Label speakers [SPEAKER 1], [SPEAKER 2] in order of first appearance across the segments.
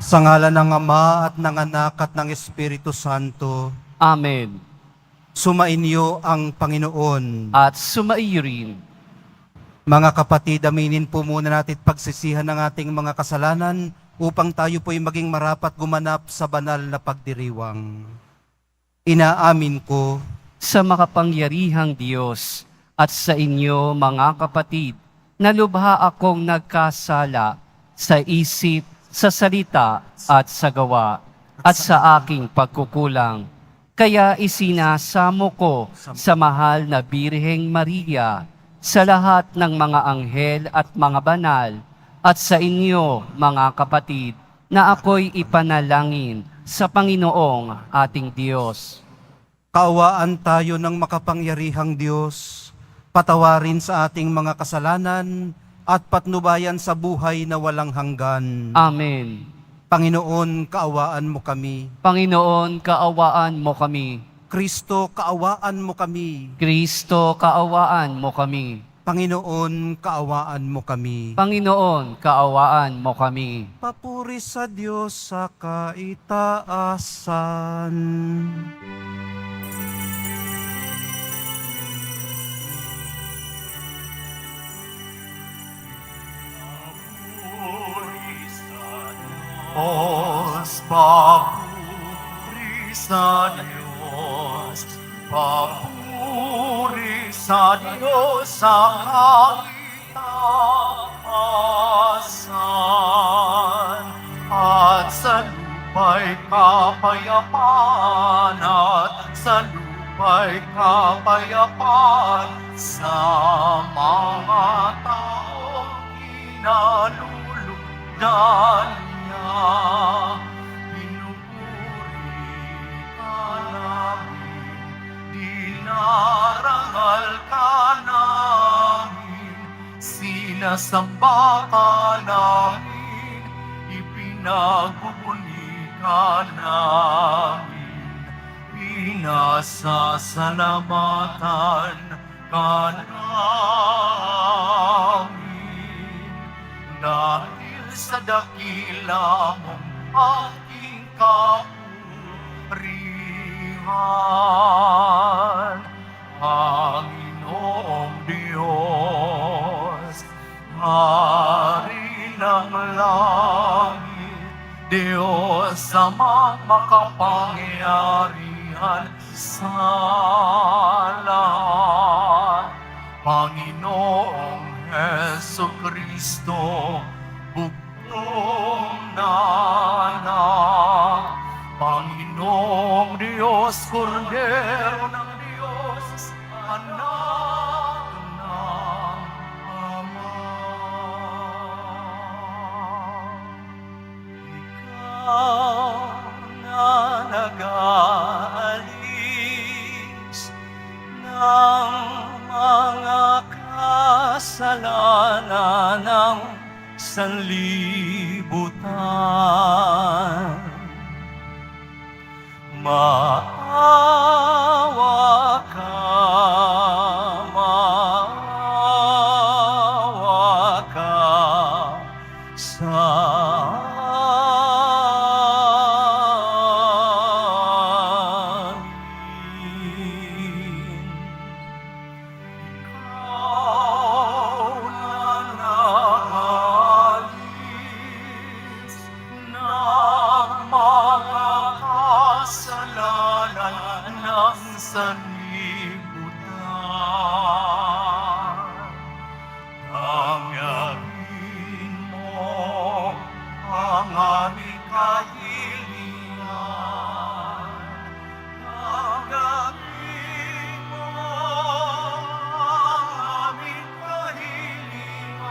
[SPEAKER 1] Sa ngalan ng Ama at ng Anak at ng Espiritu Santo,
[SPEAKER 2] Amen.
[SPEAKER 1] sumainyo ang Panginoon.
[SPEAKER 2] At sumaiyo rin.
[SPEAKER 1] Mga kapatid, aminin po muna natin pagsisihan ng ating mga kasalanan upang tayo po'y maging marapat gumanap sa banal na pagdiriwang. Inaamin ko
[SPEAKER 2] Sa makapangyarihang Diyos at sa inyo mga kapatid, na lubha akong nagkasala sa isip, sa salita at sa gawa at sa aking pagkukulang. Kaya isinasamo ko sa mahal na Birheng Maria, sa lahat ng mga anghel at mga banal, at sa inyo mga kapatid, na ako'y ipanalangin sa Panginoong ating Diyos.
[SPEAKER 1] kaawaan tayo ng makapangyarihang Diyos, patawarin sa ating mga kasalanan at patnubayan sa buhay na walang hanggan.
[SPEAKER 2] Amen.
[SPEAKER 1] Panginoon, kaawaan mo kami.
[SPEAKER 2] Panginoon, kaawaan mo kami.
[SPEAKER 1] Kristo, kaawaan mo kami.
[SPEAKER 2] Kristo, kaawaan mo kami.
[SPEAKER 1] Panginoon, kaawaan mo kami.
[SPEAKER 2] Panginoon, kaawaan mo kami.
[SPEAKER 1] Papuri sa Diyos sa kaitaasan.
[SPEAKER 3] Diyos, papuri sa Diyos, papuri sa Diyos sa kaitaasan, at sa lupa'y kapayapaan, at sa lupa'y kapayapaan sa mga taong kinalulugdan niya. Pinupuri ka namin, dinarangal ka namin, sinasamba ka namin, ipinagbubuni ka namin, pinasasalamatan ka namin. Dahil sa dakila mong aking kapurihan, Panginoong Diyos, Hari ng langit, Diyos Amang makapangyarihan sa lahat, Panginoong Jesucristo, bugtong na anak, Panginoong Diyos, Kordero ng Diyos, anak ng Ama. Ikaw na nag-aalis ng mga kasalanan ng sanlibutan. Maawa ka, maawa ka sa amin. Ikaw na nag-alis ng mga kasalanan ng sanlibutan. Tanggapin mo ang aming kahilingan. Tanggapin mo ang aming kahilingan.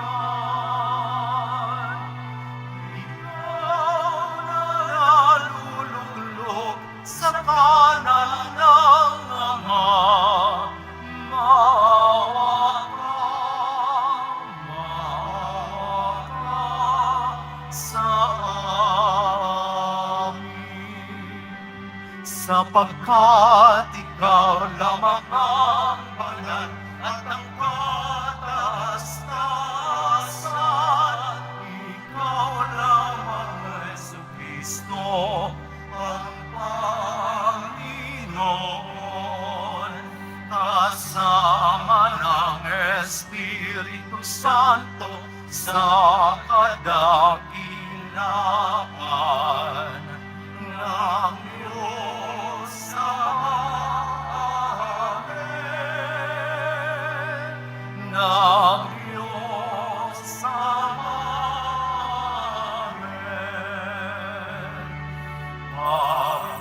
[SPEAKER 3] Ikaw na naluluglok sa kanan ng Ama, maawa ka sa amin. Sapagkat ikaw lamang ang banal at ang kataas-taasan, ikaw lamang, Jesu Kristo ang Panginoon, kasama ng Espiritu Santo sa kadakilaan ng Diyos sa amin, ng Diyos sa amin.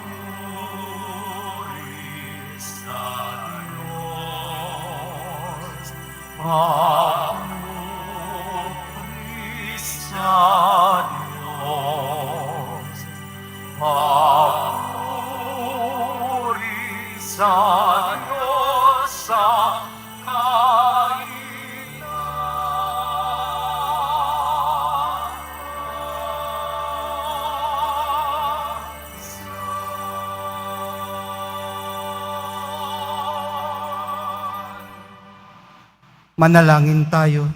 [SPEAKER 3] Papuri sa Diyos, papuri sa Diyos, papuri sa Diyos sa
[SPEAKER 1] Manalangin tayo.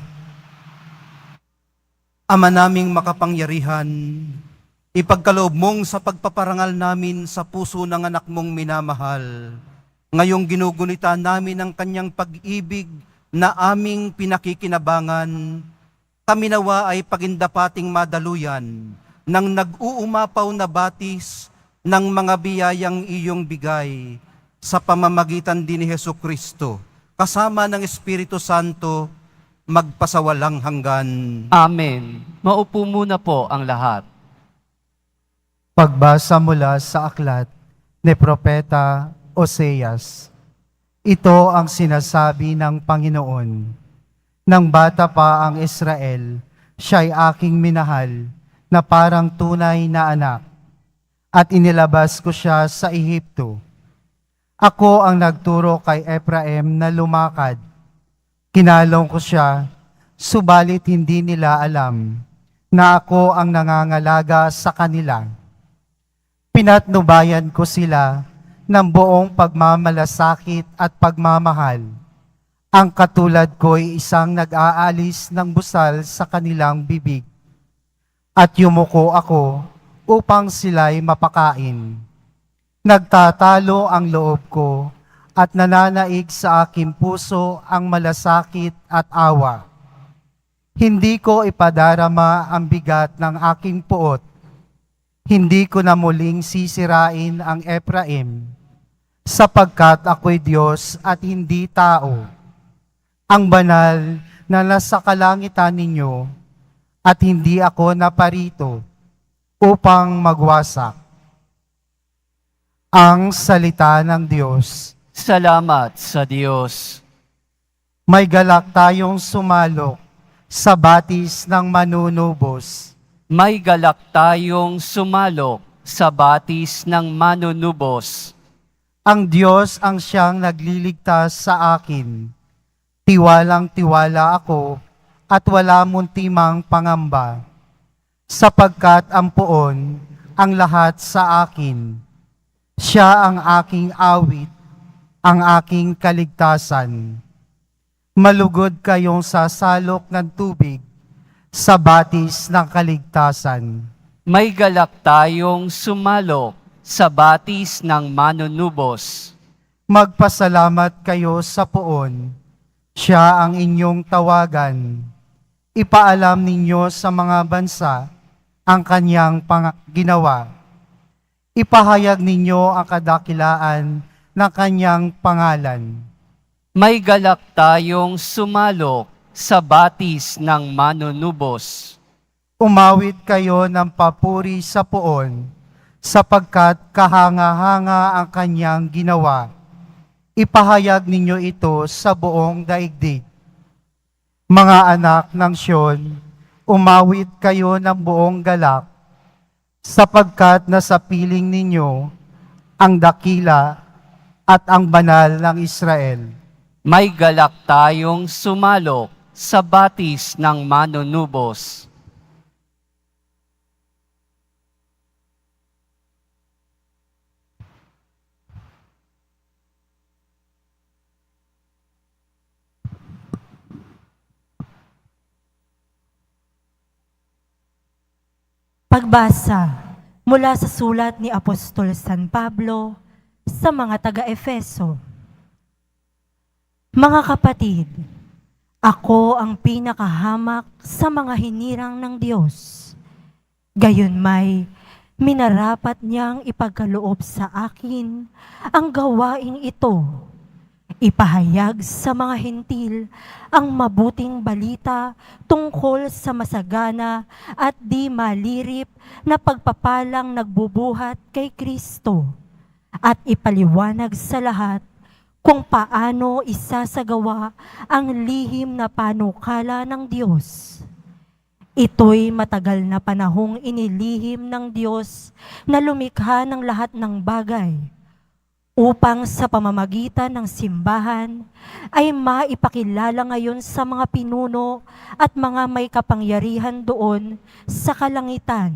[SPEAKER 1] Ama naming makapangyarihan, ipagkaloob mong sa pagpaparangal namin sa puso ng anak mong minamahal. Ngayong ginugunita namin ang kanyang pag-ibig na aming pinakikinabangan, kami nawa ay pagindapating madaluyan ng nag-uumapaw na batis ng mga biyayang iyong bigay sa pamamagitan din ni Hesukristo, kasama ng Espiritu Santo, magpasawalang hanggan.
[SPEAKER 2] Amen. Maupo muna po ang lahat.
[SPEAKER 4] Pagbasa mula sa aklat ni Propeta Oseas. Ito ang sinasabi ng Panginoon. Nang bata pa ang Israel, siya'y aking minahal na parang tunay na anak, at inilabas ko siya sa Ehipto. Ako ang nagturo kay Ephraim na lumakad. Kinalong ko siya, subalit hindi nila alam na ako ang nangangalaga sa kanila. Pinatnubayan ko sila ng buong pagmamalasakit at pagmamahal. Ang katulad ko'y isang nag-aalis ng busal sa kanilang bibig. At yumuko ako upang sila'y mapakain. Nagtatalo ang loob ko at nananaig sa aking puso ang malasakit at awa. Hindi ko ipadarama ang bigat ng aking puot. Hindi ko na muling sisirain ang Ephraim, sapagkat ako'y Diyos at hindi tao, ang banal na nasa kalangitan ninyo, at hindi ako naparito upang magwasak. Ang salita ng Diyos.
[SPEAKER 2] Salamat sa Diyos.
[SPEAKER 4] May galak tayong sumalok sa batis ng manunubos.
[SPEAKER 2] May galak tayong sumalok sa batis ng manunubos.
[SPEAKER 4] Ang Diyos ang siyang nagliligtas sa akin. Tiwalang-tiwala ako at wala muntimang pangamba, sapagkat ang poon ang lahat sa akin. Siya ang aking awit, ang aking kaligtasan. Malugod kayong sasalok ng tubig sa batis ng kaligtasan.
[SPEAKER 2] May galak tayong sumalok sa batis ng manunubos.
[SPEAKER 4] Magpasalamat kayo sa poon. Siya ang inyong tawagan. Ipaalam ninyo sa mga bansa ang kanyang ginawa. Ipahayag ninyo ang kadakilaan ng kanyang pangalan.
[SPEAKER 2] May galak tayong sumalok sa batis ng manunubos.
[SPEAKER 4] Umawit kayo ng papuri sa poon, sapagkat kahanga-hanga ang kanyang ginawa. Ipahayag ninyo ito sa buong daigdig. Mga anak ng Siyon, umawit kayo ng buong galak, sapagkat nasa piling ninyo ang dakila at ang banal ng Israel.
[SPEAKER 2] May galak tayong sumalok sa batis ng manunubos.
[SPEAKER 5] Pagbasa Mula sa sulat ni Apostol San Pablo sa mga taga-Efeso. Mga kapatid, ako ang pinakahamak sa mga hinirang ng Diyos. Gayunmay, minarapat niyang ipagkaloob sa akin ang gawaing ito. Ipahayag sa mga hentil ang mabuting balita tungkol sa masagana at di malirip na pagpapalang nagbubuhat kay Kristo at ipaliwanag sa lahat kung paano isasagawa ang lihim na panukala ng Diyos. Ito'y matagal na panahong inilihim ng Diyos na lumikha ng lahat ng bagay upang sa pamamagitan ng simbahan ay maipakilala ngayon sa mga pinuno at mga may kapangyarihan doon sa kalangitan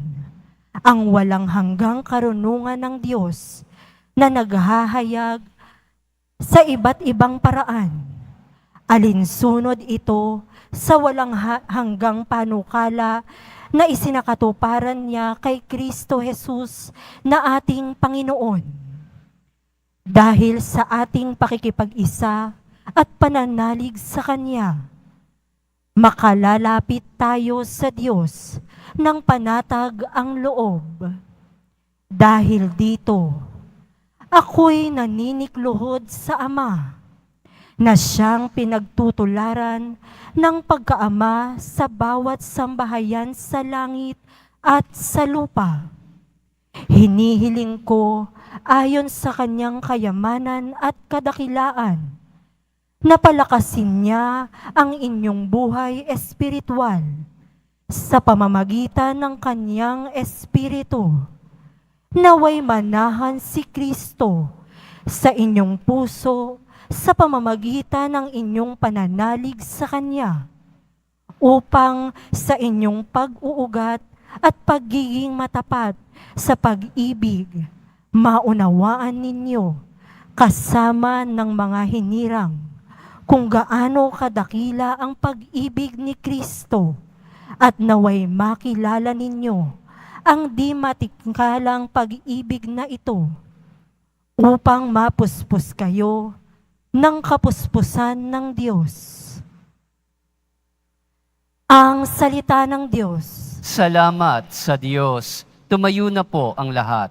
[SPEAKER 5] ang walang hanggang karunungan ng Diyos na naghahayag sa iba't ibang paraan. Alinsunod ito sa walang hanggang panukala na isinakatuparan niya kay Kristo Jesus na ating Panginoon. Dahil sa ating pakikipag-isa at pananalig sa Kanya, makalalapit tayo sa Diyos ng panatag ang loob. Dahil dito, ako'y naninikluhod sa Ama, na siyang pinagtutularan ng pagkaama sa bawat sambahayan sa langit at sa lupa. Hinihiling ko ayon sa kanyang kayamanan at kadakilaan, na palakasin niya ang inyong buhay espiritual sa pamamagitan ng kanyang espiritu. Naway manahan si Kristo sa inyong puso sa pamamagitan ng inyong pananalig sa Kanya, upang sa inyong pag-uugat at pagiging matapat sa pag-ibig, maunawaan ninyo kasama ng mga hinirang kung gaano kadakila ang pag-ibig ni Kristo, at naway makilala ninyo ang di matingkalang pag-ibig na ito, upang mapuspos kayo ng kapuspusan ng Diyos. Ang salita ng Diyos.
[SPEAKER 2] Salamat sa Diyos. Tumayo na po ang lahat.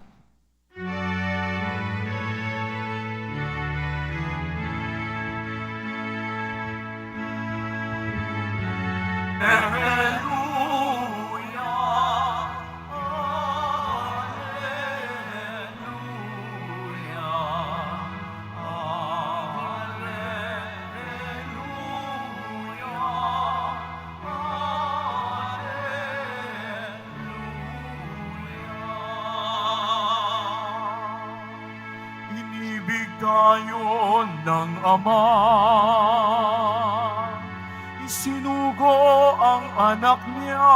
[SPEAKER 3] Hallelujah, inibig tayo ng Ama, isinugo ang anak niya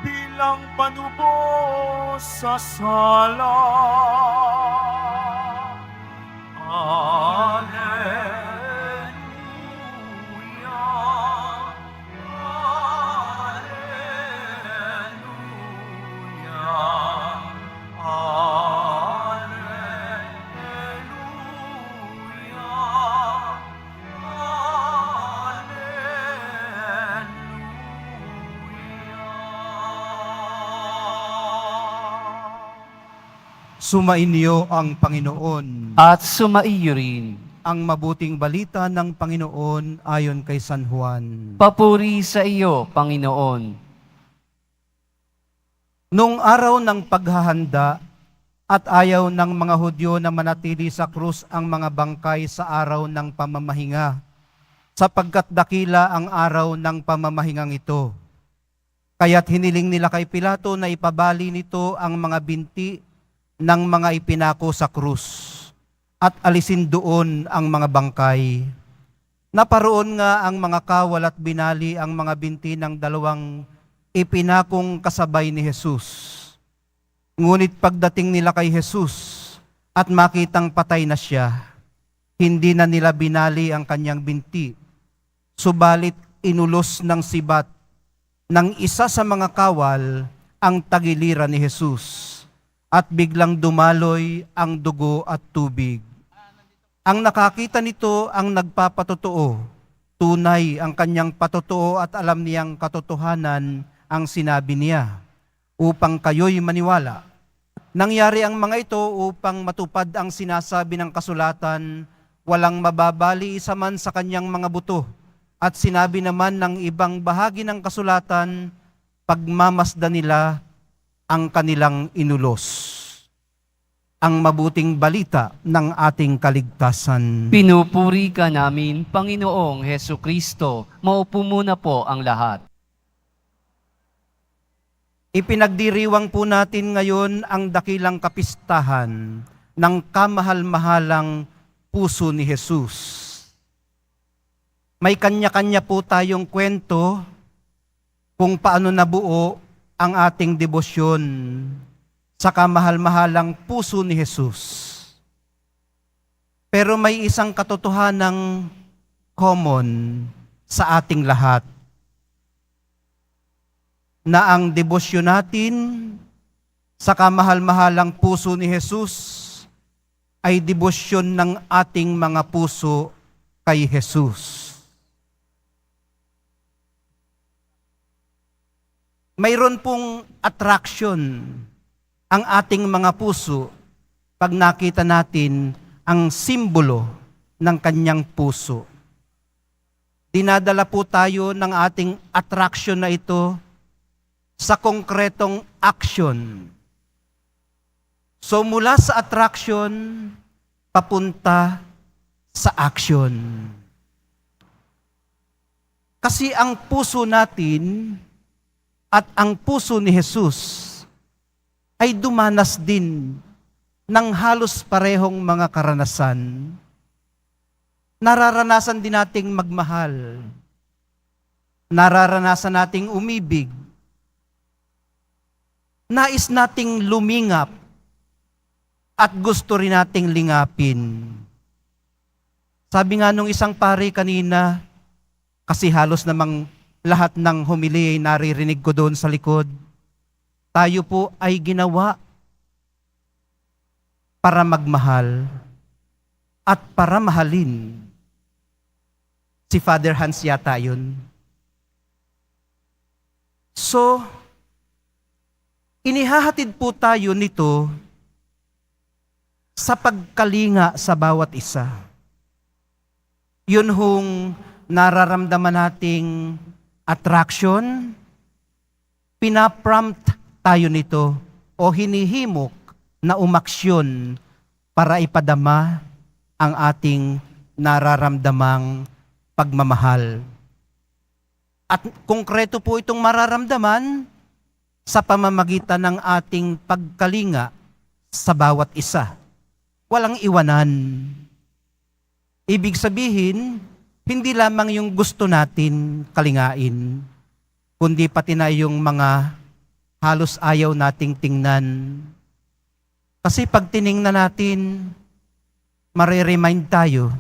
[SPEAKER 3] bilang panubos sa sala. Alleluia, Alleluia,
[SPEAKER 1] Sumainyo ang Panginoon.
[SPEAKER 2] At sumaiyo rin.
[SPEAKER 1] Ang mabuting balita ng Panginoon ayon kay San Juan.
[SPEAKER 2] Papuri sa iyo, Panginoon.
[SPEAKER 1] Noong araw ng paghahanda at ayaw ng mga Hudyo na manatili sa krus ang mga bangkay sa araw ng pamamahinga, sapagkat dakila ang araw ng pamamahingang ito. Kaya't hiniling nila kay Pilato na ipabali nito ang mga binti ng mga ipinako sa krus at alisin doon ang mga bangkay. Naparoon nga ang mga kawal at binali ang mga binti ng dalawang ipinakong kasabay ni Jesus. Ngunit pagdating nila kay Jesus at makitang patay na siya, hindi na nila binali ang kanyang binti, subalit inulos ng sibat ng isa sa mga kawal ang tagiliran ni Jesus at biglang dumaloy ang dugo at tubig. Ang nakakita nito ang nagpapatotoo. Tunay ang kanyang patotoo at alam niyang katotohanan ang sinabi niya upang kayo'y maniwala. Nangyari ang mga ito upang matupad ang sinasabi ng kasulatan, walang mababali isa man sa kanyang mga buto. At sinabi naman ng ibang bahagi ng kasulatan, pagmamasdan nila ang kanilang inulos. Ang mabuting balita ng ating kaligtasan.
[SPEAKER 2] Pinupuri ka namin, Panginoong Heso Kristo. Maupo muna po ang lahat.
[SPEAKER 1] Ipinagdiriwang po natin ngayon ang dakilang kapistahan ng kamahal-mahalang puso ni Jesus. May kanya-kanya po tayong kwento kung paano nabuo ang ating debosyon sa kamahal-mahalang puso ni Jesus. Pero may isang katotohanang common sa ating lahat, na ang debosyon natin sa kamahal-mahalang puso ni Jesus ay debosyon ng ating mga puso kay Jesus. Mayroon pong attraction ang ating mga puso pag nakita natin ang simbolo ng kanyang puso. Dinadala po tayo ng ating attraction na ito sa konkretong action. So mula sa attraction, papunta sa action. Kasi ang puso natin at ang puso ni Jesus ay dumanas din ng halos parehong mga karanasan. Nararanasan din nating magmahal. Nararanasan nating umibig. Nais nating lumingap at gusto rin nating lingapin. Sabi nga nung isang pare kanina, kasi halos namang lahat ng homily ay naririnig ko doon sa likod, tayo po ay ginawa para magmahal at para mahalin. Si Father Hans yata yun. So, inihahatid po tayo nito sa pagkalinga sa bawat isa. Yun hong nararamdaman nating attraction, pinaprompt tayo nito o hinihimok na umaksyon para ipadama ang ating nararamdamang pagmamahal. At konkreto po itong mararamdaman sa pamamagitan ng ating pagkalinga sa bawat isa. Walang iwanan. Ibig sabihin, hindi lamang yung gusto natin kalingain, kundi pati na yung mga halos ayaw nating tingnan. Kasi pag tiningnan natin, mariremind tayo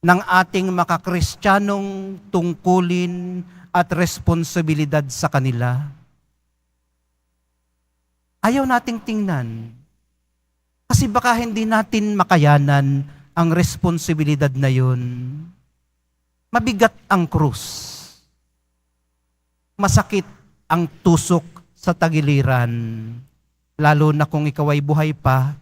[SPEAKER 1] ng ating makakristyanong tungkulin at responsibilidad sa kanila. Ayaw nating tingnan. Kasi baka hindi natin makayanan ang responsibilidad na yun. Mabigat ang krus. Masakit ang tusok sa tagiliran. Lalo na kung ikaw ay buhay pa,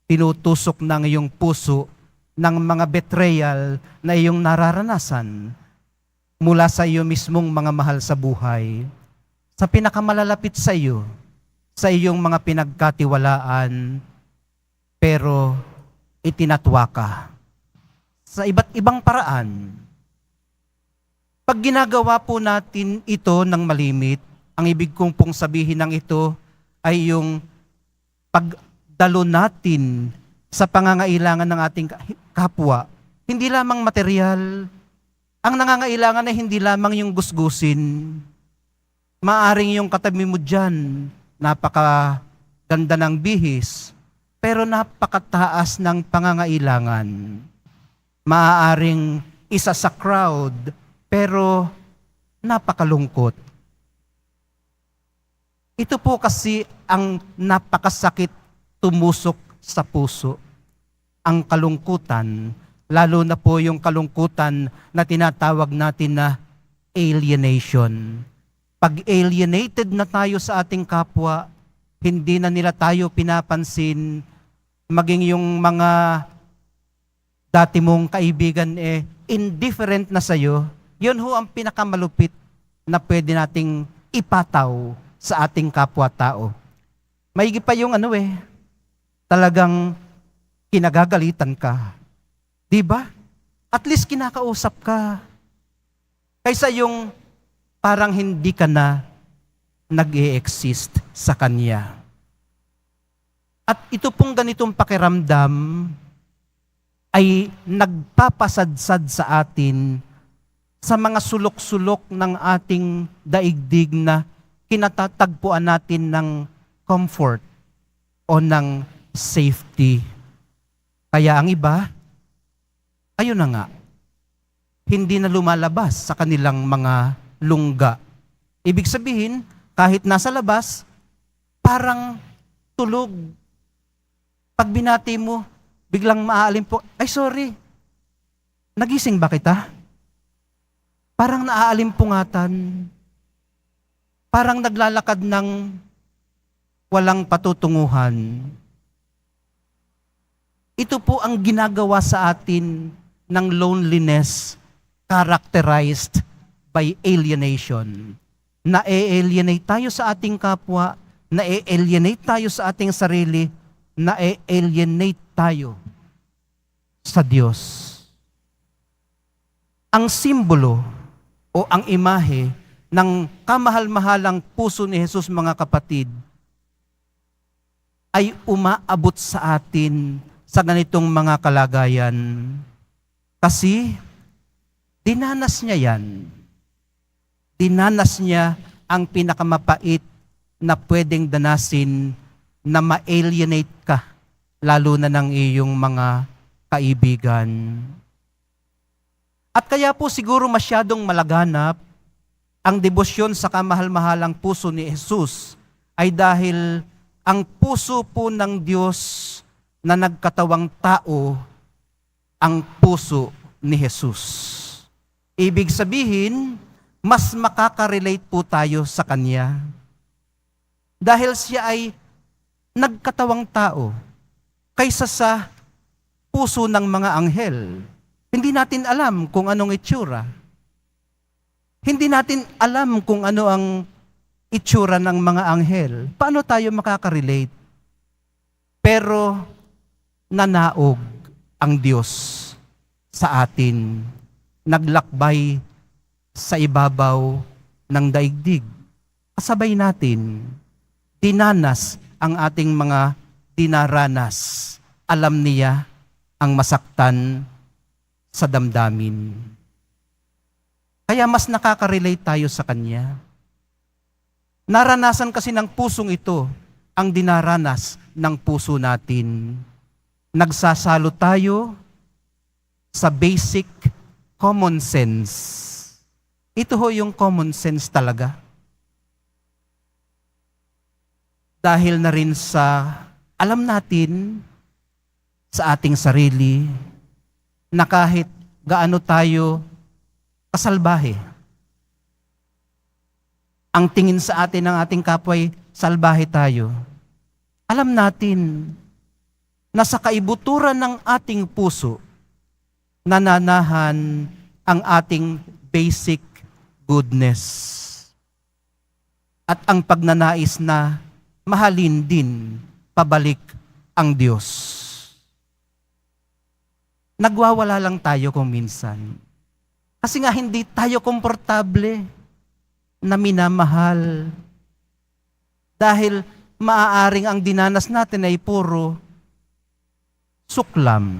[SPEAKER 1] tinutusok ng iyong puso ng mga betrayal na iyong nararanasan mula sa iyo mismong mga mahal sa buhay, sa pinakamalalapit sa iyo, sa iyong mga pinagkatiwalaan, pero itinatwa ka sa iba't ibang paraan. Pag ginagawa po natin ito ng malimit, ang ibig kong pong sabihin ng ito ay yung pagdalo natin sa pangangailangan ng ating kapwa. Hindi lamang material. Ang nangangailangan ay hindi lamang yung gusgusin. Maaring yung katabi mo dyan, napakaganda ng bihis, pero napakataas ng pangangailangan. Maaaring isa sa crowd, pero napakalungkot. Ito po kasi ang napakasakit tumusok sa puso. Ang kalungkutan, lalo na po yung kalungkutan na tinatawag natin na alienation. Pag alienated na tayo sa ating kapwa, hindi na nila tayo pinapansin, maging yung mga dati mong kaibigan indifferent na sa'yo, yun ho ang pinakamalupit na pwede nating ipataw sa ating kapwa-tao. Maigi pa yung talagang kinagagalitan ka. Di ba? At least kinakausap ka. Kaysa yung parang hindi ka na nag-e-exist sa Kanya. At ito pong ganitong pakiramdam ay nagpapasadsad sa atin sa mga sulok-sulok ng ating daigdig na kinatatagpuan natin ng comfort o ng safety. Kaya ang iba, ayun na nga, hindi na lumalabas sa kanilang mga lungga. Ibig sabihin, kahit nasa labas, parang tulog. Pag binati mo, biglang maaalim po, ay sorry, nagising ba kita? Parang naaalimpungatan. Parang naglalakad ng walang patutunguhan. Ito po ang ginagawa sa atin ng loneliness characterized by alienation. Na-alienate tayo sa ating kapwa, na-alienate tayo sa ating sarili, na-alienate tayo sa Diyos. Ang simbolo o ang imahe ng kamahal-mahalang puso ni Jesus, mga kapatid, ay umaabot sa atin sa ganitong mga kalagayan. Kasi dinanas niya yan. Dinanas niya ang pinakamapait na pwedeng danasin na ma-alienate ka, lalo na ng iyong mga kaibigan. At kaya po siguro masyadong malaganap ang debosyon sa kamahal-mahalang puso ni Jesus ay dahil ang puso po ng Diyos na nagkatawang tao ang puso ni Jesus. Ibig sabihin, mas makaka-relate po tayo sa Kanya. Dahil siya ay nagkatawang tao kaysa sa puso ng mga anghel. Hindi natin alam kung anong itsura. Hindi natin alam kung ano ang itsura ng mga anghel. Paano tayo makaka-relate? Pero nanaog ang Diyos sa atin. Naglakbay sa ibabaw ng daigdig. Kasabay natin, dinanas ang ating mga dinaranas. Alam niya ang masaktan sa damdamin. Kaya mas nakaka-relate tayo sa Kanya. Naranasan kasi ng pusong ito ang dinaranas ng puso natin. Nagsasalo tayo sa basic common sense. Ito ho yung common sense talaga. Dahil na rin sa alam natin sa ating sarili na kahit gaano tayo kasalbahe, ang tingin sa atin ng ating kapwa'y salbahe tayo. Alam natin na sa kaibuturan ng ating puso, nananahan ang ating basic goodness. At ang pagnanais na mahalin din pabalik ang Diyos. Nagwawala lang tayo kung minsan. Kasi nga hindi tayo komportable na minamahal. Dahil maaaring ang dinanas natin ay puro suklam,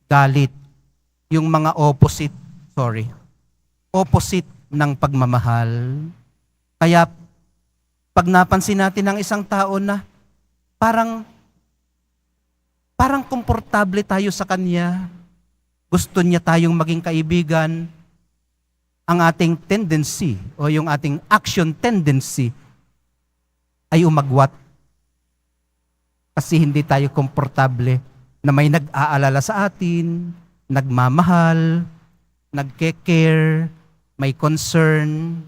[SPEAKER 1] galit, yung mga opposite ng pagmamahal. Kaya pag napansin natin ng isang tao na parang komportable tayo sa kanya, gusto niya tayong maging kaibigan, ang ating tendency o yung ating action tendency ay umagwat. Kasi hindi tayo komportable na may nag-aalala sa atin, nagmamahal, nagke-care, may concern.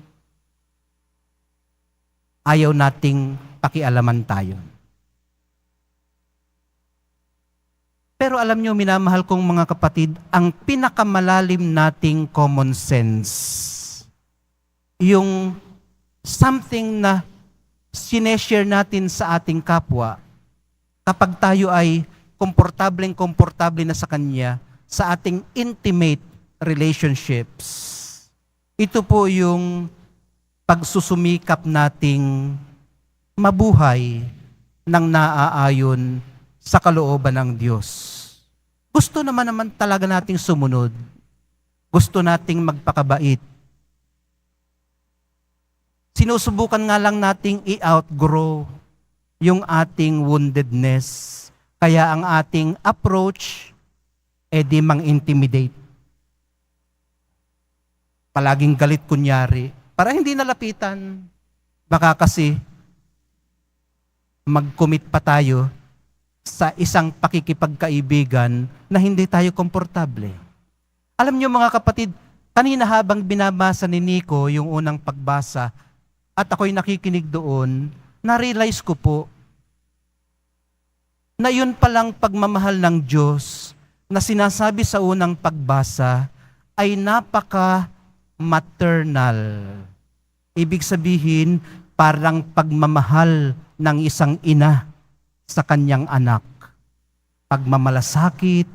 [SPEAKER 1] Ayaw nating pakialaman tayo. Pero alam nyo, minamahal kong mga kapatid, ang pinakamalalim nating common sense, yung something na sineshare natin sa ating kapwa, kapag tayo ay komportable na sa Kanya, sa ating intimate relationships, ito po yung pagsusumikap nating mabuhay ng naaayon sa kalooban ng Diyos. Gusto naman talaga nating sumunod. Gusto nating magpakabait. Sinusubukan nga lang nating i-outgrow yung ating woundedness. Kaya ang ating approach, di mang-intimidate. Palaging galit kunyari, para hindi nalapitan. Baka kasi mag-commit pa tayo sa isang pakikipagkaibigan na hindi tayo komportable. Alam niyo mga kapatid, kanina habang binabasa ni Nico yung unang pagbasa at ako'y nakikinig doon, na-realize ko po na yun palang pagmamahal ng Diyos na sinasabi sa unang pagbasa ay napaka-maternal. Ibig sabihin, parang pagmamahal ng isang ina sa kanyang anak. Pagmamalasakit,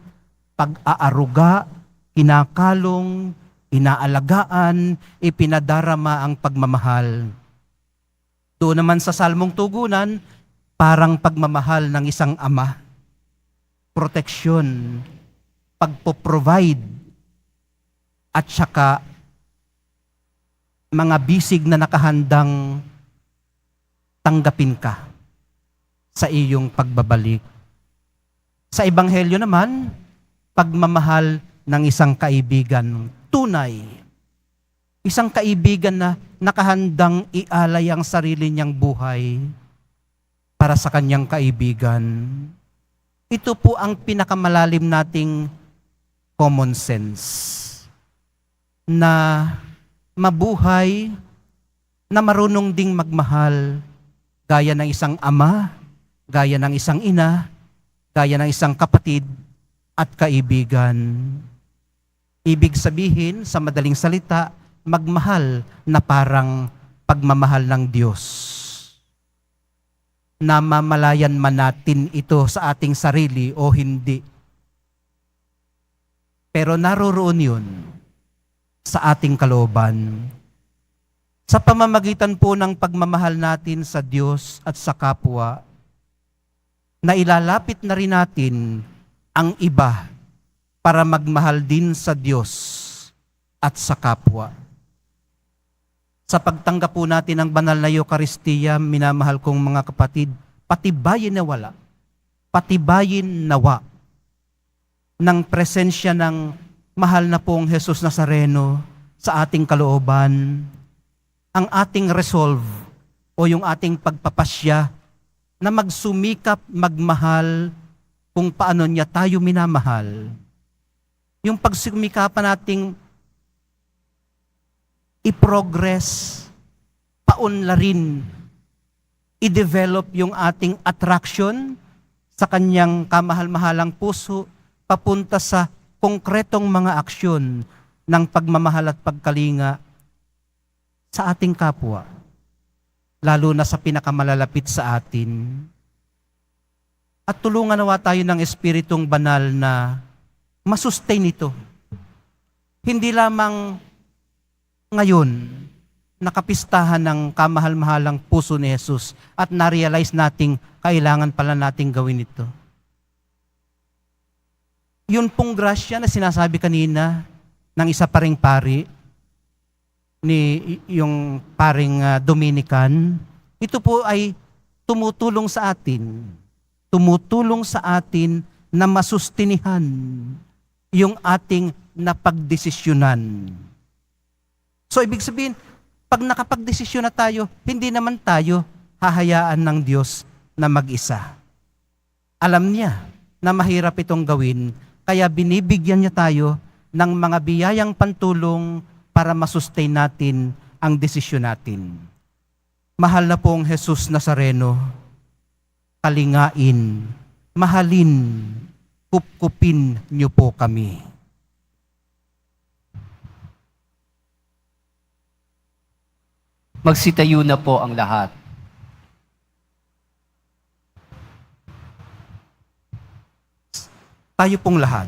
[SPEAKER 1] pag-aaruga, kinakalong, inaalagaan, ipinadarama ang pagmamahal. Doon naman sa Salmong Tugunan, parang pagmamahal ng isang ama. Proteksyon, pagpo-provide, at saka mga bisig na nakahandang tanggapin ka sa iyong pagbabalik. Sa Ebanghelyo naman, pagmamahal ng isang kaibigan, tunay. Isang kaibigan na nakahandang ialay ang sarili niyang buhay para sa kanyang kaibigan. Ito po ang pinakamalalim nating common sense na mabuhay, na marunong ding magmahal gaya ng isang ama, gaya ng isang ina, gaya ng isang kapatid at kaibigan. Ibig sabihin, sa madaling salita, magmahal na parang pagmamahal ng Diyos. Namamalayan man natin ito sa ating sarili o hindi. Pero naroroon yun sa ating kalooban. Sa pamamagitan po ng pagmamahal natin sa Diyos at sa kapwa, na ilalapit na rin natin ang iba para magmahal din sa Diyos at sa kapwa. Sa pagtanggap po natin ng banal na Eucharistia, minamahal kong mga kapatid, patibayin nawa ng presensya ng mahal na pong Jesus Nazareno sa ating kalooban, ang ating resolve o yung ating pagpapasya na magsumikap, magmahal kung paano niya tayo minamahal. Yung pagsumikapan nating i-progress, paunlarin, i-develop yung ating attraction sa kanyang kamahal-mahalang puso, papunta sa konkretong mga aksyon ng pagmamahal at pagkalinga sa ating kapwa, lalo na sa pinakamalalapit sa atin. At tulungan nawa tayo ng Espiritong Banal na masustain ito. Hindi lamang ngayon, nakapistahan ng kamahal-mahalang puso ni Jesus at na-realize nating kailangan pala nating gawin ito. Yun pong grasya na sinasabi kanina ng isa pa ring pari, yung paring Dominican, ito po ay tumutulong sa atin na masustinihan yung ating napagdesisyonan. So ibig sabihin, pag nakapagdesisyon na tayo, hindi naman tayo hahayaan ng Diyos na mag-isa. Alam niya na mahirap itong gawin, kaya binibigyan niya tayo ng mga biyayang pantulong para masustain natin ang desisyon natin. Mahal na pong Jesus Nazareno, kalingain, mahalin, kupkupin niyo po kami.
[SPEAKER 2] Magsitayo na po ang lahat.
[SPEAKER 1] Tayo pong lahat,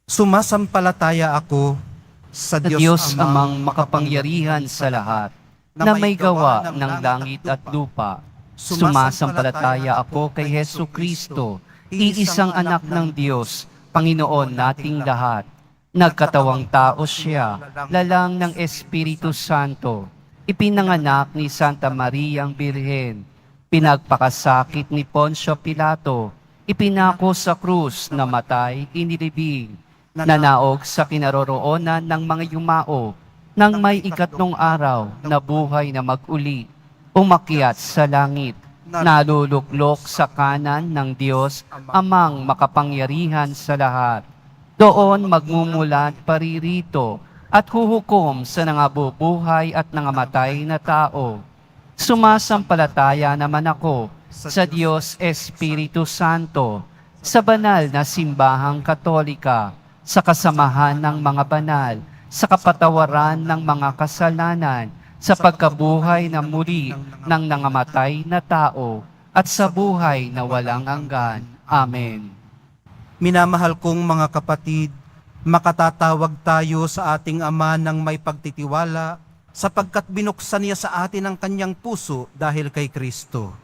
[SPEAKER 1] sumasampalataya ako sa
[SPEAKER 2] Sa Diyos amang makapangyarihan sa lahat, na may gawa ng langit at lupa. Sumasampalataya ako kay Hesu Kristo, iisang anak ng Diyos, Panginoon nating lahat. Nagkatawang tao siya, lalang ng Espiritu Santo. Ipinanganak ni Santa Maria ang Birhen. Pinagpakasakit ni Poncio Pilato. Ipinako sa krus, namatay, inilibing. Nanaog sa kinaroroonan ng mga yumao. Nang may ikatlong araw, nabuhay na mag-uli. Umakyat sa langit. Naluluklok sa kanan ng Diyos, amang makapangyarihan sa lahat. Doon magmumulat paririto at huhukom sa nangabubuhay at nangamatay na tao. Sumasampalataya naman ako sa Diyos Espiritu Santo, sa banal na simbahang katolika, sa kasamahan ng mga banal, sa kapatawaran ng mga kasalanan, sa pagkabuhay na muli ng nangamatay na tao, at sa buhay na walang hanggan. Amen.
[SPEAKER 1] Minamahal kong mga kapatid, makatatawag tayo sa ating Ama ng may pagtitiwala sapagkat binuksan niya sa atin ang kanyang puso dahil kay Kristo.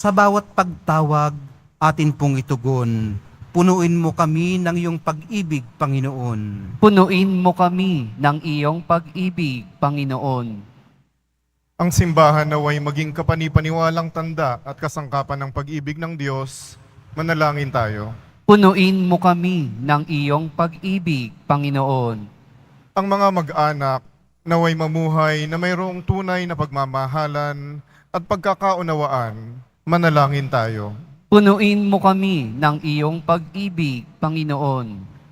[SPEAKER 1] Sa bawat pagtawag, atin pong itugon, punuin mo kami ng iyong pag-ibig, Panginoon.
[SPEAKER 2] Punuin mo kami ng iyong pag-ibig, Panginoon.
[SPEAKER 6] Ang simbahan naway maging kapanipaniwalang tanda at kasangkapan ng pag-ibig ng Diyos. Manalangin tayo.
[SPEAKER 2] Punuin mo kami ng iyong pag-ibig, Panginoon.
[SPEAKER 6] Ang mga mag-anak naway mamuhay na mayroong tunay na pagmamahalan at pagkakaunawaan. Manalangin tayo.
[SPEAKER 2] Punuin mo kami ng iyong pag-ibig, Panginoon.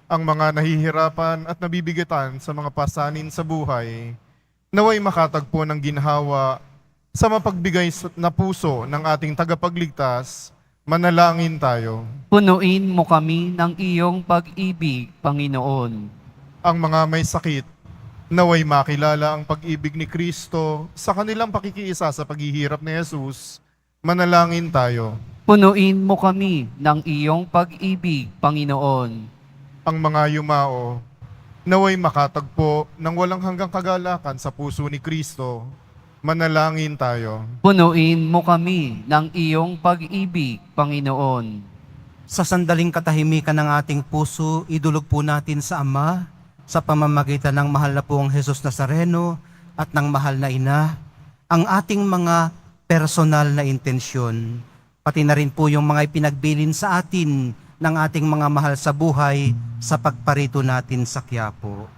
[SPEAKER 6] Ang mga nahihirapan at nabibigatan sa mga pasanin sa buhay, naway makatagpo ng ginhawa sa mapagbigay na puso ng ating tagapagligtas. Manalangin tayo.
[SPEAKER 2] Punuin mo kami ng iyong pag-ibig, Panginoon.
[SPEAKER 6] Ang mga may sakit, naway makilala ang pag-ibig ni Kristo sa kanilang pakikiisa sa paghihirap ni Jesus. Manalangin tayo.
[SPEAKER 2] Punuin mo kami ng iyong pag-ibig, Panginoon.
[SPEAKER 6] Ang mga yumao, naway makatagpo ng walang hanggang kagalakan sa puso ni Kristo. Manalangin tayo.
[SPEAKER 2] Punuin mo kami ng iyong pag-ibig, Panginoon.
[SPEAKER 1] Sa sandaling katahimikan ng ating puso, idulog po natin sa Ama, sa pamamagitan ng mahal na pong Jesus Nazareno at ng mahal na Ina, ang ating mga personal na intensyon, pati na rin po yung mga ipinagbilin sa atin ng ating mga mahal sa buhay sa pagparito natin sa Quiapo.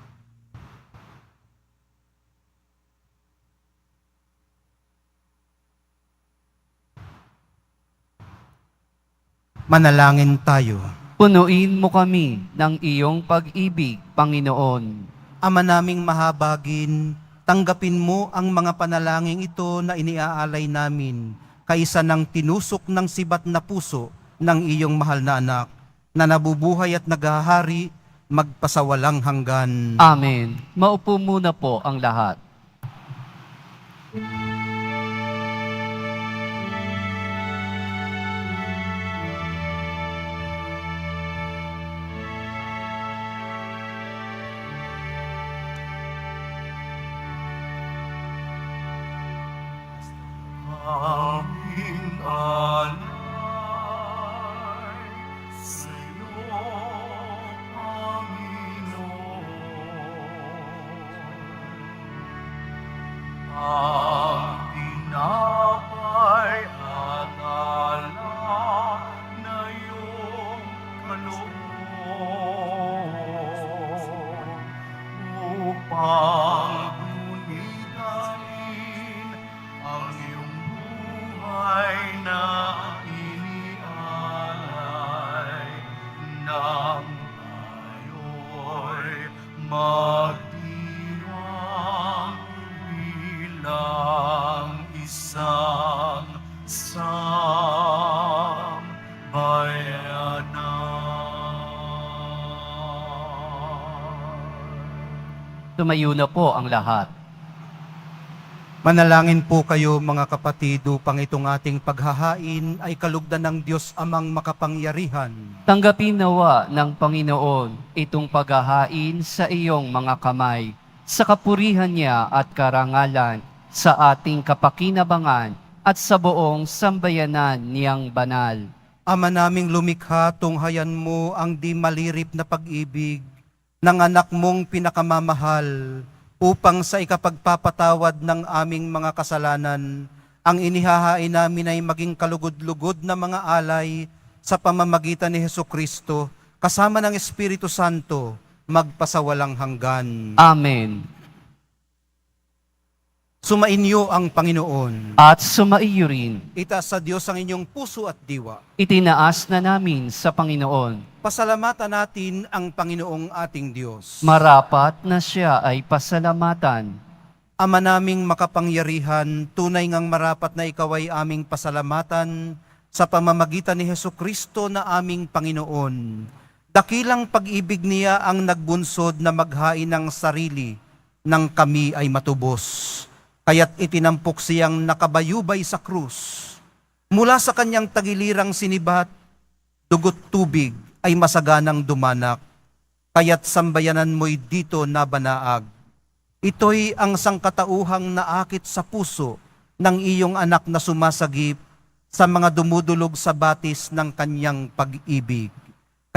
[SPEAKER 1] Manalangin tayo.
[SPEAKER 2] Punuin mo kami ng iyong pag-ibig, Panginoon.
[SPEAKER 1] Ama naming mahabagin, tanggapin mo ang mga panalangin ito na iniaalay namin kaysa ng tinusok ng sibat na puso ng iyong mahal na anak na nabubuhay at naghahari magpasawalang hanggan.
[SPEAKER 2] Amen. Maupo muna po ang lahat.
[SPEAKER 3] Aming alay sa'yo, Panginoon. Ang tinapay at alak na iyong kaloob upang dunigain ang iyong buhay bayanan.
[SPEAKER 2] Tumayo na po ang lahat.
[SPEAKER 1] Manalangin po kayo mga kapatid upang itong ating paghahain ay kalugdan ng Diyos Amang makapangyarihan.
[SPEAKER 2] Tanggapin nawa ng Panginoon itong paghahain sa iyong mga kamay, sa kapurihan niya at karangalan, sa ating kapakinabangan at sa buong sambayanan niyang banal.
[SPEAKER 1] Ama naming lumikha, tunghayan mo ang di malirip na pag-ibig ng anak mong pinakamamahal upang sa ikapagpapatawad ng aming mga kasalanan, ang inihahain namin ay maging kalugod-lugod na mga alay sa pamamagitan ni Hesukristo, kasama ng Espiritu Santo, magpasawalang hanggan.
[SPEAKER 2] Amen.
[SPEAKER 1] Sumainyo ang Panginoon.
[SPEAKER 2] At sumaiyo rin,
[SPEAKER 1] Itaas sa Diyos ang inyong puso at diwa.
[SPEAKER 2] itinaas na namin sa Panginoon.
[SPEAKER 1] Pasalamatan natin ang Panginoong ating Diyos.
[SPEAKER 2] Marapat na siya ay pasalamatan.
[SPEAKER 1] Ama naming makapangyarihan, tunay ngang marapat na ikaw ay aming pasalamatan sa pamamagitan ni Hesukristo na aming Panginoon. Dakilang pag-ibig niya ang nagbunsod na maghain ng sarili nang kami ay matubos. Kaya't itinampok siyang nakabayubay sa krus. Mula sa kanyang tagilirang sinibat, dugot tubig ay masaganang dumanak. Kaya't sambayanan mo'y dito nabanaag. Ito'y ang sangkatauhang naakit sa puso ng iyong anak na sumasagip sa mga dumudulog sa batis ng kanyang pag-ibig.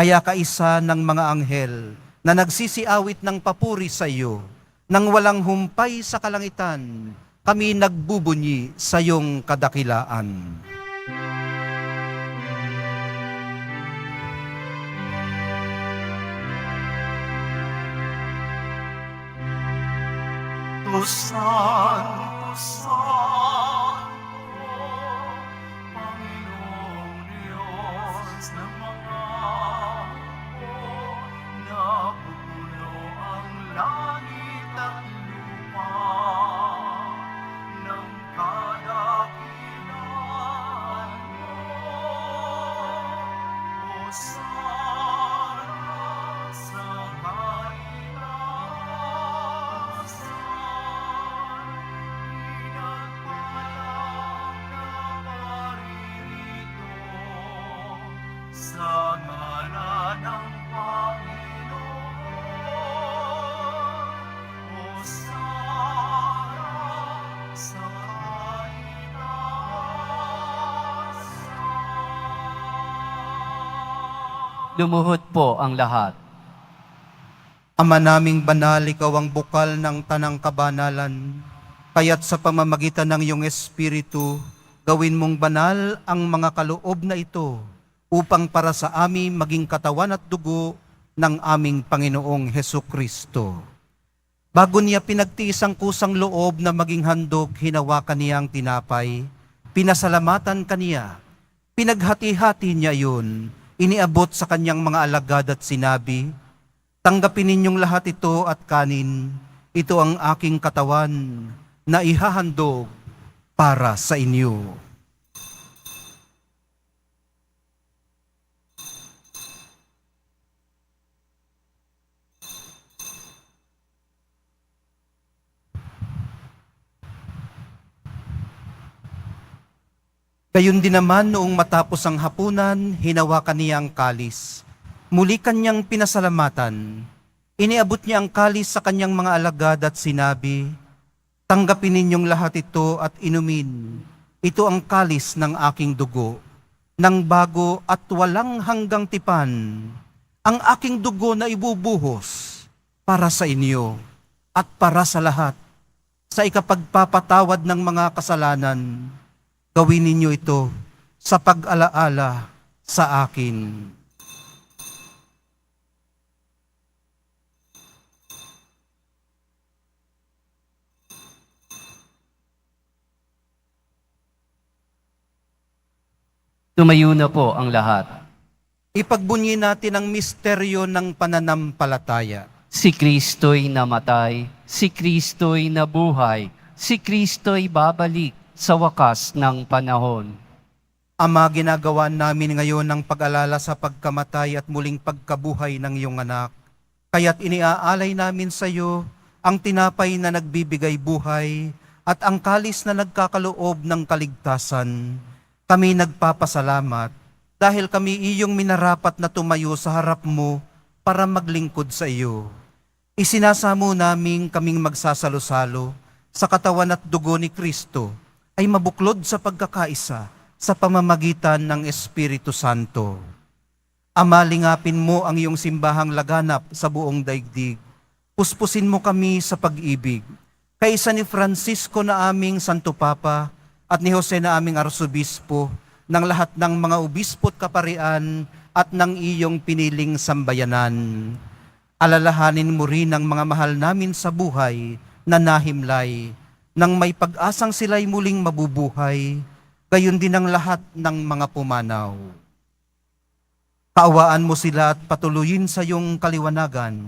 [SPEAKER 1] Kaya kaisa ng mga anghel na nagsisiawit ng papuri sa iyo, nang walang humpay sa kalangitan, kami nagbubunyi sa iyong kadakilaan.
[SPEAKER 3] Tusan, Panginoong Diyos ng mga napupuno ang langit at lupa ng kadakilaan mo. Hosana sa kaitaasan. Sa ngalan ng Panginoon, Hosana sa kaitaasan.
[SPEAKER 2] Lumuhod po ang lahat.
[SPEAKER 1] Ama naming banal, ikaw ang bukal ng tanang kabanalan. Kaya't sa pamamagitan ng iyong Espiritu, gawin mong banal ang mga kaloob na ito upang para sa amin maging katawan at dugo ng aming Panginoong Hesukristo. Bago niya pinagtiis ang kusang loob na maging handog, hinawakan niya ang tinapay, pinasalamatan kaniya, pinaghati-hati niya yun, iniabot sa kanyang mga alagad at sinabi, "Tanggapin ninyong lahat ito at kanin, ito ang aking katawan na ihahandog para sa inyo." Gayon din naman noong matapos ang hapunan, hinawakan niya ang kalis. Muli kanyang pinasalamatan. Iniabot niya ang kalis sa kanyang mga alagad at sinabi, "Tanggapin ninyong lahat ito at inumin. Ito ang kalis ng aking dugo, ng bago at walang hanggang tipan. Ang aking dugo na ibubuhos para sa inyo at para sa lahat, sa ikapagpapatawad ng mga kasalanan. Gawin ninyo ito sa pag-alaala sa akin."
[SPEAKER 2] Tumayo na po ang lahat.
[SPEAKER 1] Ipagbunyi natin ang misteryo ng pananampalataya.
[SPEAKER 2] Si Kristo'y namatay, si Kristo'y nabuhay, si Kristo'y babalik sa wakas ng panahon.
[SPEAKER 1] Ama, ginagawa namin ngayon ng pag-alala sa pagkamatay at muling pagkabuhay ng iyong anak. Kaya't iniaalay namin sa iyo ang tinapay na nagbibigay buhay at ang kalis na nagkakaloob ng kaligtasan. Kami nagpapasalamat dahil kami iyong minarapat na tumayo sa harap mo para maglingkod sa iyo. Isinasamo namin kaming magsasalo-salo sa katawan at dugo ni Kristo ay mabuklod sa pagkakaisa sa pamamagitan ng Espiritu Santo. Ama, lingapin mo ang iyong simbahang laganap sa buong daigdig. Puspusin mo kami sa pag-ibig. Kaisa ni Francisco na aming Santo Papa at ni Jose na aming Arsobispo, ng lahat ng mga obispo at kaparian at ng iyong piniling sambayanan. Alalahanin mo rin ang mga mahal namin sa buhay na nahimlay, nang may pag-asang sila'y muling mabubuhay, gayon din ang lahat ng mga pumanaw. Kaawaan mo sila at patuloyin sa iyong kaliwanagan.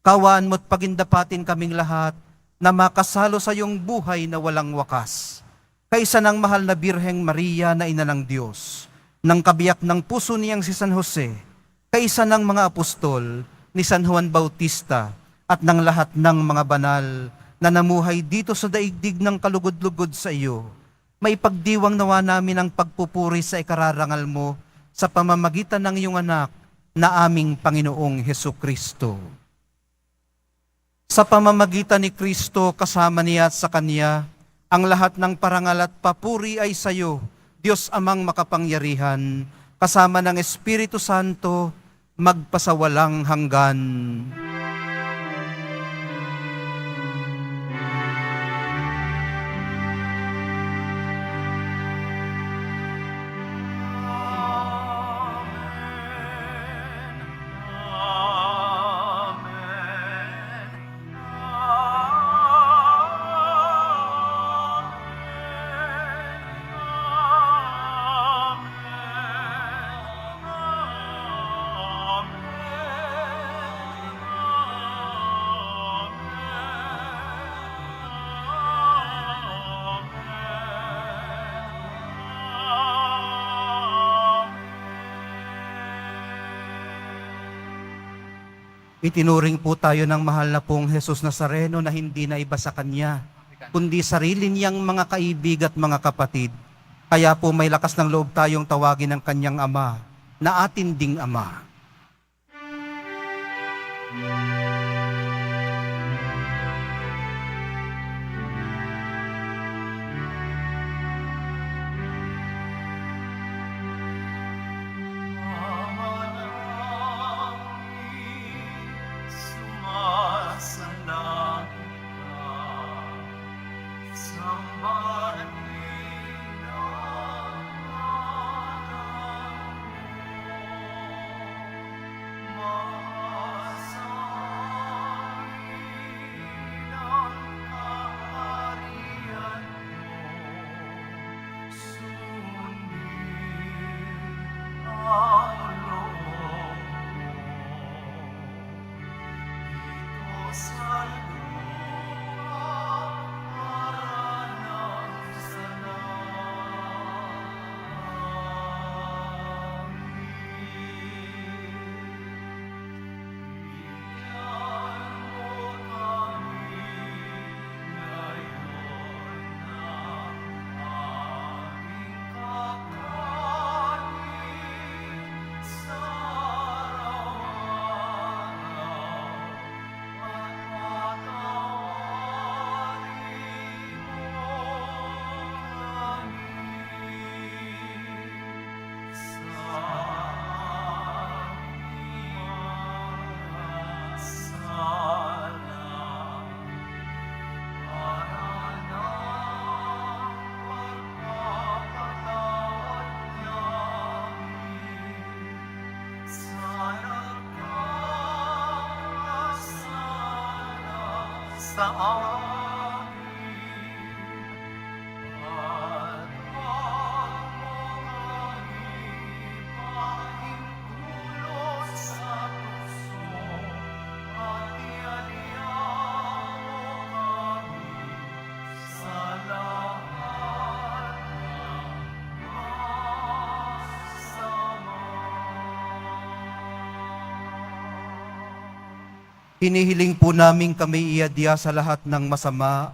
[SPEAKER 1] Kaawaan mo at pagindapatin kaming lahat na makasalo sa iyong buhay na walang wakas. Kaisa ng mahal na Birheng Maria na Ina ng Diyos, ng kabiyak ng puso niyang si San Jose, kaisa ng mga apostol ni San Juan Bautista at ng lahat ng mga banal na namuhay dito sa daigdig ng kalugod-lugod sa iyo. May pagdiwang nawa namin ang pagpupuri sa ikararangal mo sa pamamagitan ng iyong anak na aming Panginoong Hesukristo. Sa pamamagitan ni Kristo kasama niya at sa Kanya, ang lahat ng parangal at papuri ay sa iyo, Diyos Amang makapangyarihan, kasama ng Espiritu Santo, magpasawalang hanggan. Itinuring po tayo ng mahal na pong Jesus Nazareno na hindi na iba sa Kanya, kundi sarili niyang mga kaibig at mga kapatid. Kaya po may lakas ng loob tayong tawagin ng Kanyang Ama, na atin ding Ama.
[SPEAKER 3] Sa amin.
[SPEAKER 1] Hinihiling po namin kami iadya sa lahat ng masama,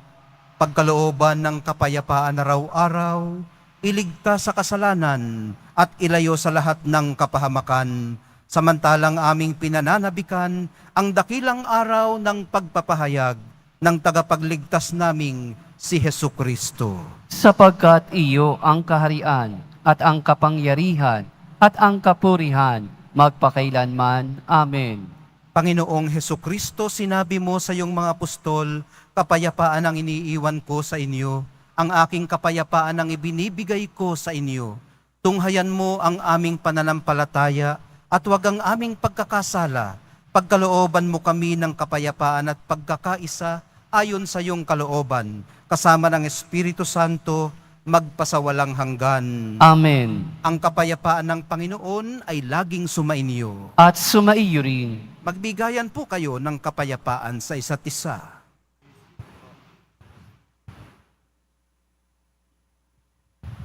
[SPEAKER 1] pagkalooban ng kapayapaan araw-araw, iligtas sa kasalanan at ilayo sa lahat ng kapahamakan, samantalang aming pinananabikan ang dakilang araw ng pagpapahayag ng tagapagligtas naming si Hesu Kristo.
[SPEAKER 2] Sapagkat iyo ang kaharian at ang kapangyarihan at ang kapurihan magpakailanman. Amen.
[SPEAKER 1] Panginoong Hesu Kristo, sinabi mo sa iyong mga apostol, kapayapaan ang iniiwan ko sa inyo, ang aking kapayapaan ang ibinibigay ko sa inyo. Tunghayan mo ang aming pananampalataya at wag ang aming pagkakasala. Pagkalooban mo kami ng kapayapaan at pagkakaisa ayon sa iyong kalooban, kasama ng Espiritu Santo, magpasawalang hanggan.
[SPEAKER 2] Amen.
[SPEAKER 1] Ang kapayapaan ng Panginoon ay laging sumainyo.
[SPEAKER 2] At sumaiyo rin.
[SPEAKER 1] Magbigayan po kayo ng kapayapaan sa isa't isa.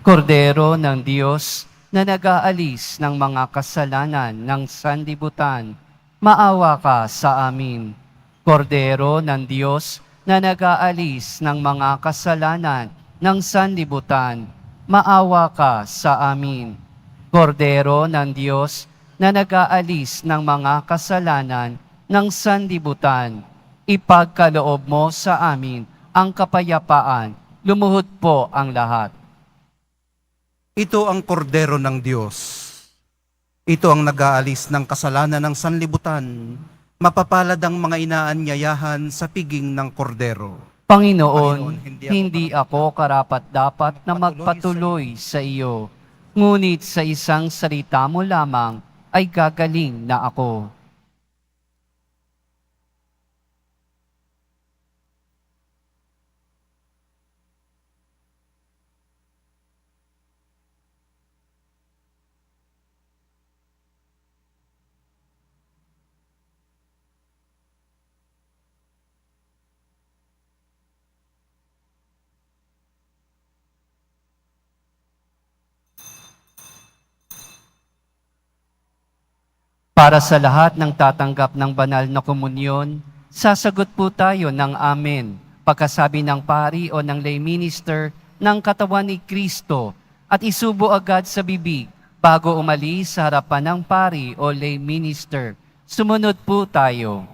[SPEAKER 2] Kordero ng Diyos na nag-aalis ng mga kasalanan ng sanlibutan, maawa ka sa amin. Kordero ng Diyos na nag-aalis ng mga kasalanan ng sanlibutan, maawa ka sa amin. Kordero ng Diyos na nag-aalis ng mga kasalanan ng sanlibutan, ipagkaloob mo sa amin ang kapayapaan. Lumuhod po ang lahat.
[SPEAKER 1] Ito ang kordero ng Diyos. Ito ang nag-aalis ng kasalanan ng sanlibutan. Mapapalad ang mga inaanyayahan sa piging ng kordero.
[SPEAKER 2] Panginoon,
[SPEAKER 1] Panginoon,
[SPEAKER 2] hindi ako karapat-dapat na magpatuloy sa iyo. Ngunit sa isang salita mo lamang ay gagaling na ako. Para sa lahat ng tatanggap ng banal na komunyon, sasagot po tayo ng amen pagkasabi ng pari o ng lay minister ng katawan ni Kristo at isubo agad sa bibig bago umalis sa harapan ng pari o lay minister. Sumunod po tayo.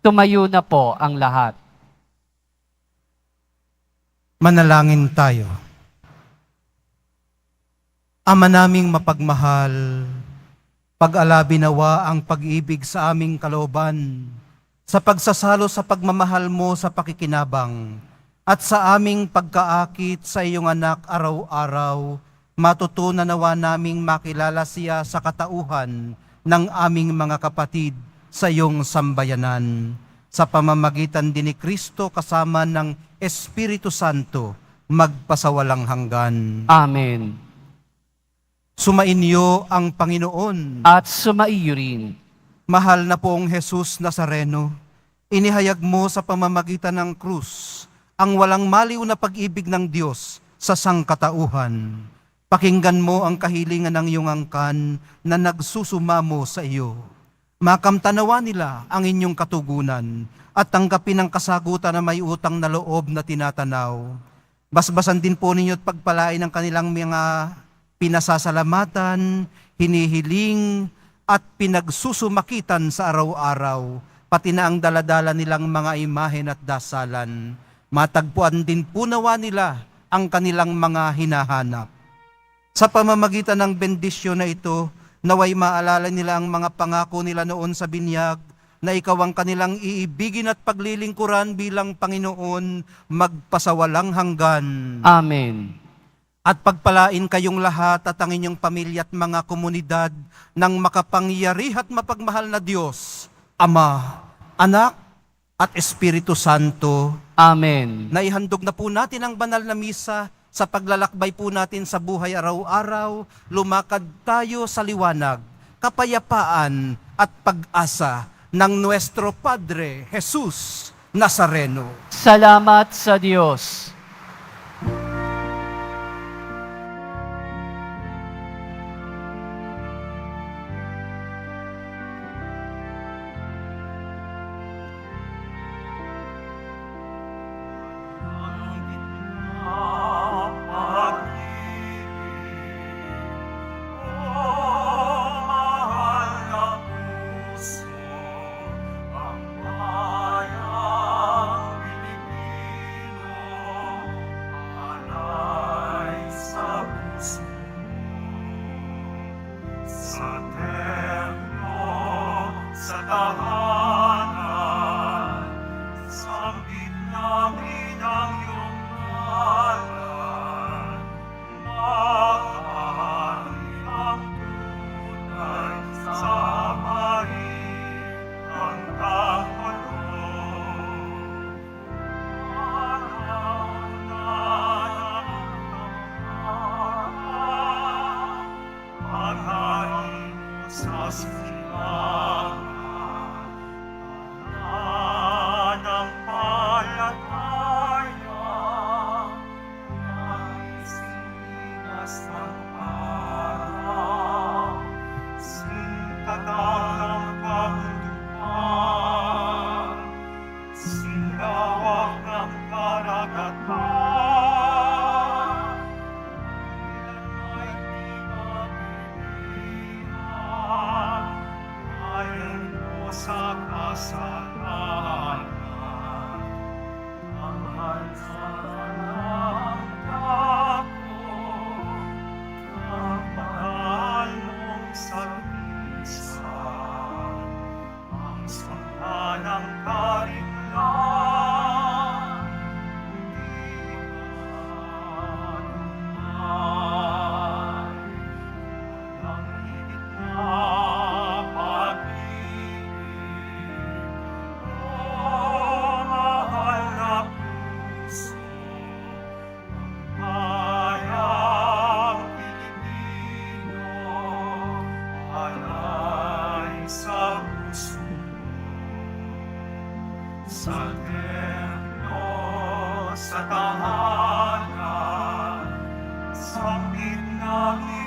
[SPEAKER 2] Tumayo na po ang lahat.
[SPEAKER 1] Manalangin tayo. Ama naming mapagmahal, pag-alabi nawa ang pag-ibig sa aming kalooban, sa pagsasalo sa pagmamahal mo sa pakikinabang, at sa aming pagkaakit sa iyong anak araw-araw, matutunan nawa naming makilala siya sa katauhan ng aming mga kapatid sa iyong sambayanan. Sa pamamagitan din ni Kristo kasama ng Espiritu Santo, magpasawalang hanggan.
[SPEAKER 2] Amen.
[SPEAKER 1] Sumainyo ang Panginoon.
[SPEAKER 2] At sumaiyo rin.
[SPEAKER 1] Mahal na poong Jesus Nazareno, inihayag mo sa pamamagitan ng krus ang walang maliw na pag-ibig ng Diyos sa sangkatauhan. Pakinggan mo ang kahilingan ng iyong angkan na nagsusumamo sa iyo. Makamtanawa nila ang inyong katugunan at tanggapin ang kasagutan na may utang na loob na tinatanaw. Basbasan din po ninyo at pagpalain ang kanilang mga pinasasalamatan, hinihiling, at pinagsusumakitan sa araw-araw, pati na ang daladala nilang mga imahen at dasalan. Matagpuan din po nawa nila ang kanilang mga hinahanap. Sa pamamagitan ng bendisyon na ito, naway maalala nila ang mga pangako nila noon sa binyag, na ikaw ang kanilang iibigin at paglilingkuran bilang Panginoon magpasawalang hanggan.
[SPEAKER 2] Amen.
[SPEAKER 1] At pagpalain kayong lahat at ang inyong pamilya at mga komunidad ng makapangyari at mapagmahal na Diyos, Ama, Anak, at Espiritu Santo.
[SPEAKER 2] Amen.
[SPEAKER 1] Naihandog na po natin ang banal na misa sa paglalakbay po natin sa buhay araw-araw. Lumakad tayo sa liwanag, kapayapaan at pag-asa ng Nuestro Padre Jesus Nazareno.
[SPEAKER 2] Salamat sa Diyos.
[SPEAKER 3] Sa templo, sa tahanan, sambit namin ang iyong ngalan. Maghahari ang tunay sa ang kapaloob. Araw na paghain sa silangan, pananampalataya, naisinas ng araw, sintatang kabundukan, sinlawak ng karagatan. Sa kasalanan, ang hansalan ako, ang mahal mong sarisa, ang sumpa ng karinglan, hindi manumbay, ang higit na sa templo, sa tahanan, sa namin